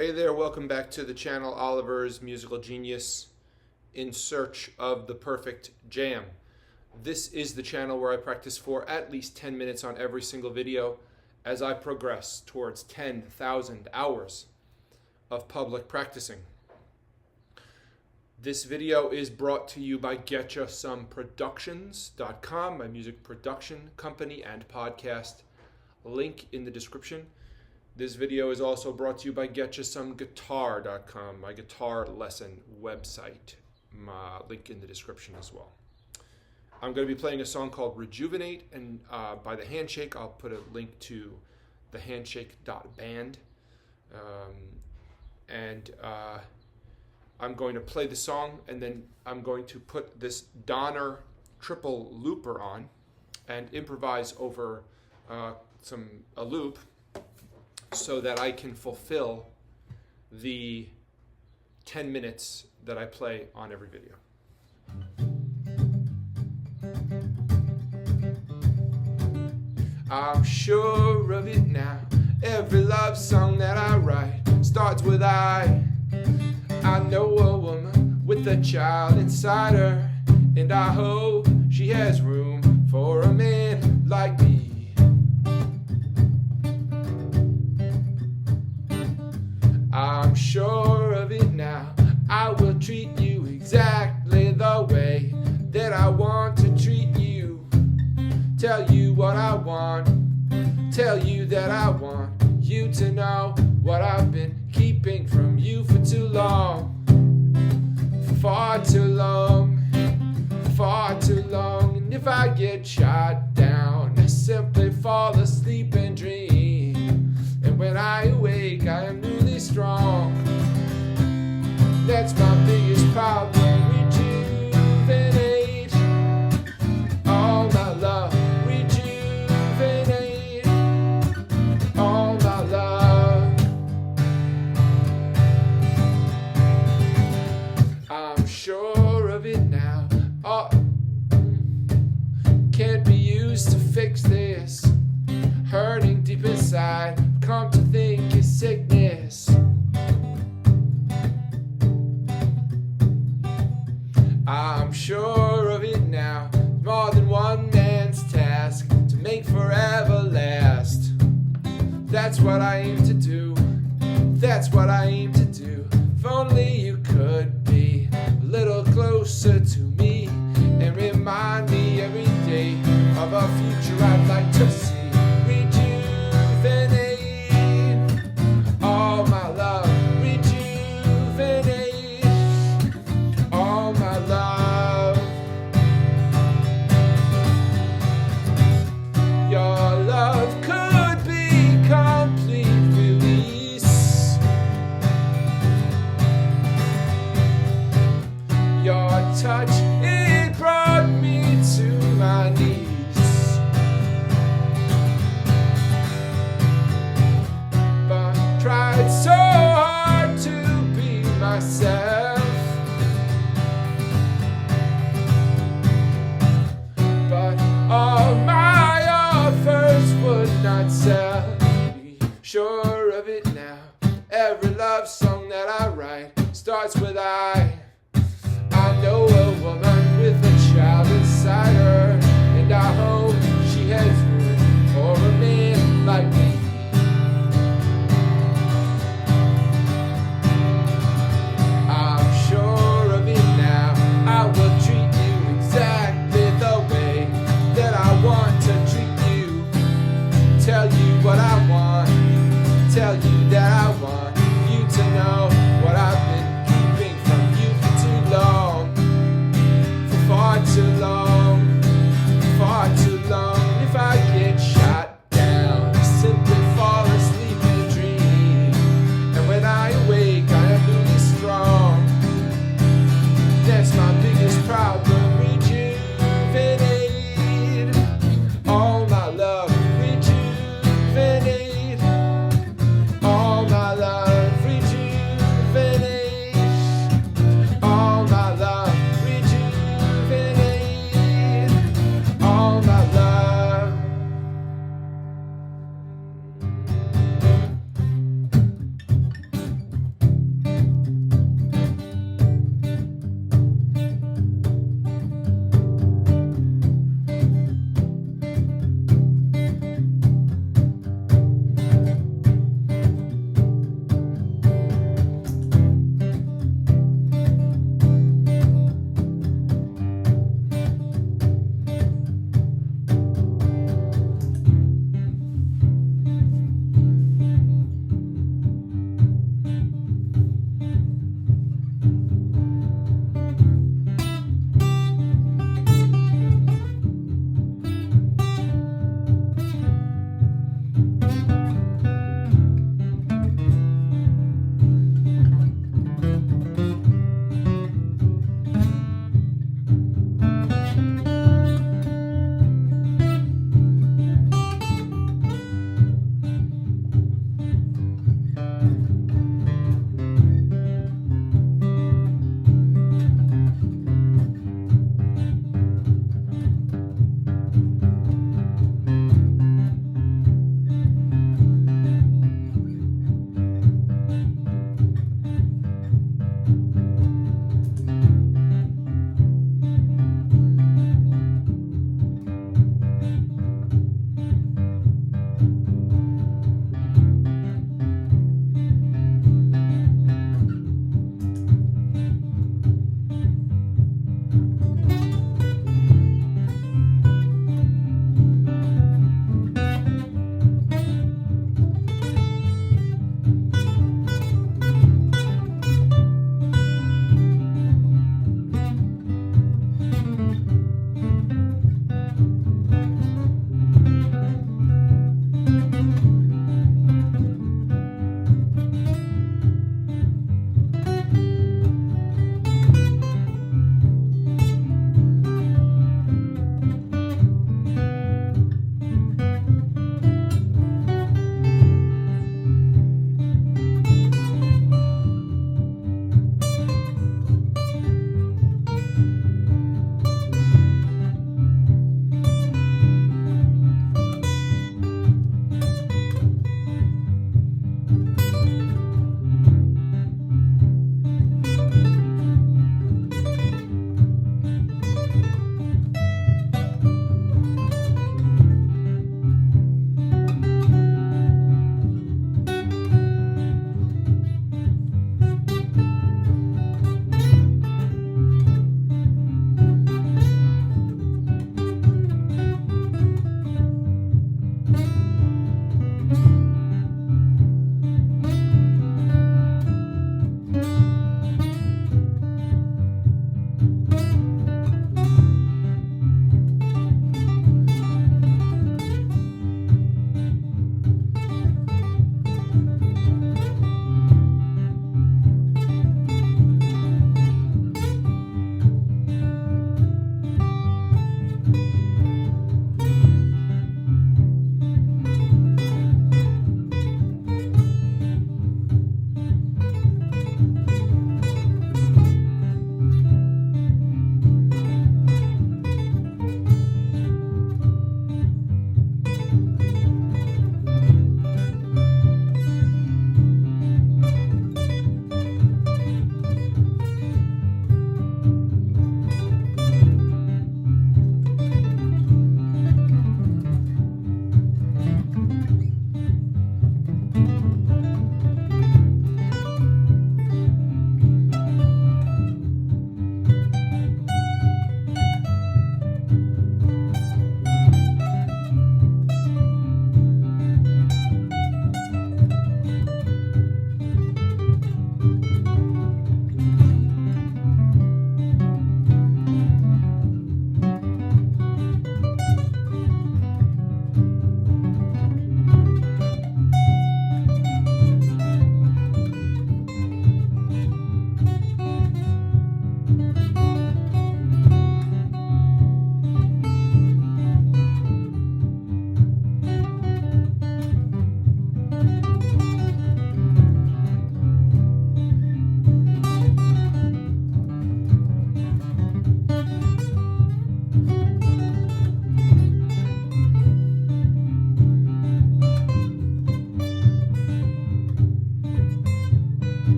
Hey there, welcome back to the channel Oliver's Musical Genius in search of the perfect jam. This is the channel where I practice for at least 10 minutes on every single video as I progress towards 10,000 hours of public practicing. This video is brought to you by GetYaSomeProductions.com, my music production company and podcast. Link in the description. This video is also brought to you by GetYaSomeGuitar.com, my guitar lesson website. Link in the description as well. I'm going to be playing a song called Rejuvenate and by the Handshake. I'll put a link to the handshake.band. I'm going to play the song, and then I'm going to put this Donner triple looper on and improvise over a loop so that I can fulfill the 10 minutes that I play on every video. I'm sure of it now. Every love song that I write starts with I know a woman with a child inside her, and I hope she has room for a man like me. I'm sure of it now. I will treat you exactly the way that I want to treat you. Tell you what I want. Tell you that I want you to know what I've been keeping from you for too long. For far too long. Far too long. And if I get shot down, I simply fall asleep and dream. And when I awake, I am newly strong. That's my biggest problem. Rejuvenate all my love. Rejuvenate all my love. I'm sure of it now. Can't be used to fix this. Hurting deep inside, come to think it's sickness. I'm sure of it now. More than one man's task to make forever last. That's what I aim to do. That's what I aim to do. If only you could be a little closer to me and remind me every day of a future I'd like to see. Rejuvenate all my love. Rejuvenate all my love. Your love could be complete release. Your touch, it brought me to my knees. But tried so hard to be myself. But all my offers would not sell. Be sure of it now. Every love song that I write starts with I know a woman with a child inside her, and I hope she has room for a man like me. I'm sure of it now. I will treat you exactly the way that I want to treat you. Tell you what I want. Tell you that I want you to know what I've been keeping from you for too long. For far too long.